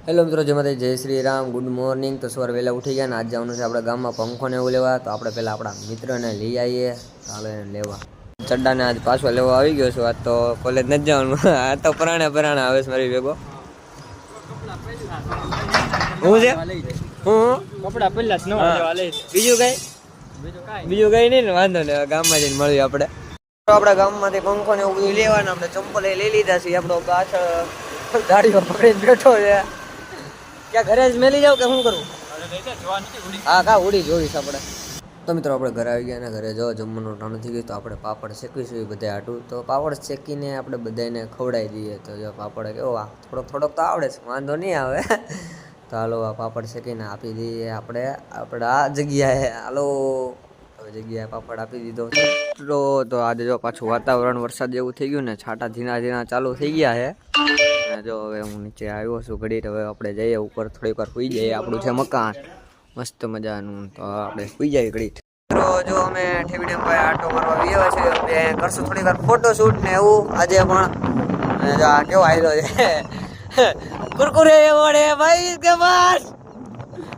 Hello મિત્રો, જેમાં જય શ્રી રામ, ગુડ મોર્નિંગ. તો સવારે વહેલા ઉઠી ગયા ને આજ જવાનું છે આપણે ગામમાં પંખોને એવું લેવા. તો આપણે પહેલાં આપણા મિત્રને લઈ આવીએ, ચાલો એને લેવા. ચડ્ડાને આજ પાછો લેવા આવી ગયો છું. આજ તો કોલેજ નથી જવાનું, આ તો પરાણે આવે છે મારી ભેગો. હું છે કપડા પહેલા બીજું કઈ નહીં ને, વાંધો નહીં. ગામમાં જઈને મળીએ આપણે. આપણા ગામમાંથી પંખો ને એવું બધું લેવાનું. આપણે ચંપલ લઈ લીધા છે. આપણો પાછળ ગાડીઓ પકડીને બેઠો છે. ક્યાં ઘરે જ મેલી જાવ કે શું કરું? હા કા ઉડી જોઈશ આપણે. તો મિત્રો આપણે ઘરે આવી ગયા ને ઘરે જો જમવાનું ટાણું થઈ ગયું. તો આપણે પાપડ શેકીશું એ બધા હાટું. તો પાપડ શેકીને આપણે બધાને ખવડાવી દઈએ. તો જો પાપડ કેવો થોડોક તો આવડે છે, વાંધો નહીં આવે. તો હાલો આ પાપડ શેકીને આપી દઈએ આપણે આ જગ્યાએ. હાલો જગ્યાએ પાપડ આપી દીધો. તો આજે જો પાછું વાતાવરણ વરસાદ જેવું થઈ ગયું ને, છાંટા ધીણા ચાલુ થઈ ગયા છે. જો હવે હું નીચે આવ્યો છું ઘડી. હવે આપણે જઈએ ઉપર, થોડીક વાર સુઈ જઈએ. આપણું છે મકાન મસ્ત મજાનું. તો આપણે સુઈ જઈએ ઘડી. મિત્રો જો અમે ઠેવડી ભાઈ આટો મારવા આવ્યા છે. અમે કરશું થોડીક વાર ફોટો શૂટ ને એવું આજે પણ. જો આ કેવો આવેલો છે કુરકુરે એવોર્ડ હે ભાઈ કે બસ.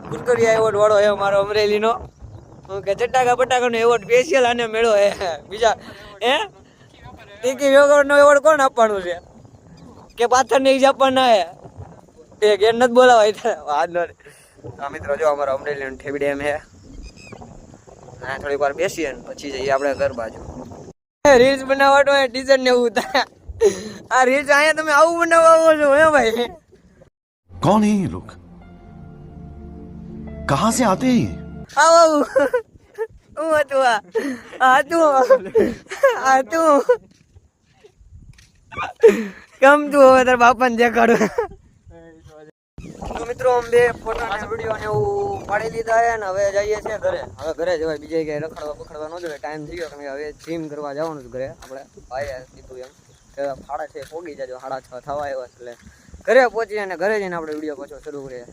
કુરકુરિયા એવોર્ડ વાળો હે મારો અમરેલીનો. કે ચટાકા નો એવોર્ડ સ્પેશિયલ આને મેળો હે. બીજા ટીકી વેગરનો એવોર્ડ કોણ આપવાનું છે? કે પાથર ને આપવાના હે? એ ગેર નથી બોલાવાય વાંધો નહીં. મિત્રો જો અમારો અમરેલી ઠેવડી એમ હે. હા થોડીક વાર બેસીએ ને પછી જઈએ આપણે ઘર બાજુ. રીલ્સ બનાવવાનો હોય ટીચર ને એવું થાય. આ રીલ્સ અહીંયા તમે આવું બનાવવા આવો છો હે ભાઈ? कौन है ये लोग? कहां से आते हैं? આવું હું હતું આ તું કમ તું હવે તાર બાપાને દેખાડું. મિત્રો અમે બે ફોટો ને વિડીયો ને એવું પાડી લીધા છે ને હવે જઈએ છીએ ઘરે. હવે ઘરે જવાય, બીજે ક્યાંય રખડવા ન જોઈએ. ટાઈમ થઈ ગયો કે હવે જીમ કરવા જવાનું છે ઘરે. આપણે ભાઈએ કીધું એમ કે 6:30 પોગી જાજો, 6:30 થવા આવ્યા એટલે ઘરે પહોંચીએ અને ઘરે જઈને આપણે વિડીયો પાછો શરૂ કરીએ.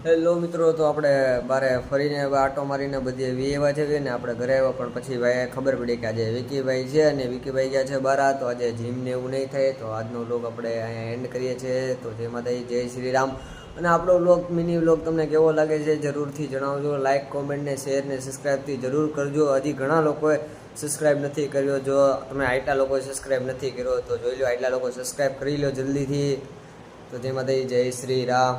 હેલો મિત્રો, તો આપણે બારે ફરીને આટો મારીને બધી એવી એવા છે ને આપણે ઘરે આવ્યા. પણ પછી ભાઈ ખબર પડી કે આજે વિકીભાઈ છે અને વિકીભાઈ ગયા છે બહાર. તો આજે જીમ ને એવું નહીં થાય. તો આજનો વ્લોગ આપણે અહીંયા એન્ડ કરીએ છીએ. તો જય માતાજી, જય શ્રી રામ. અને આપણો વ્લોગ મિની વ્લોગ તમને કેવો લાગે છે જરૂરથી જણાવજો. લાઇક, કોમેન્ટ ને શેર ને સબસ્ક્રાઈબથી જરૂર કરજો. હજી ઘણા લોકોએ સબસ્ક્રાઈબ નથી કર્યો. જો તમે આટલા લોકોએ સબસ્ક્રાઈબ નથી કર્યો તો જોઈ લો, આટલા લોકો સબસ્ક્રાઈબ કરી લો જલ્દીથી. તો જય માતાજી, જય શ્રી રામ.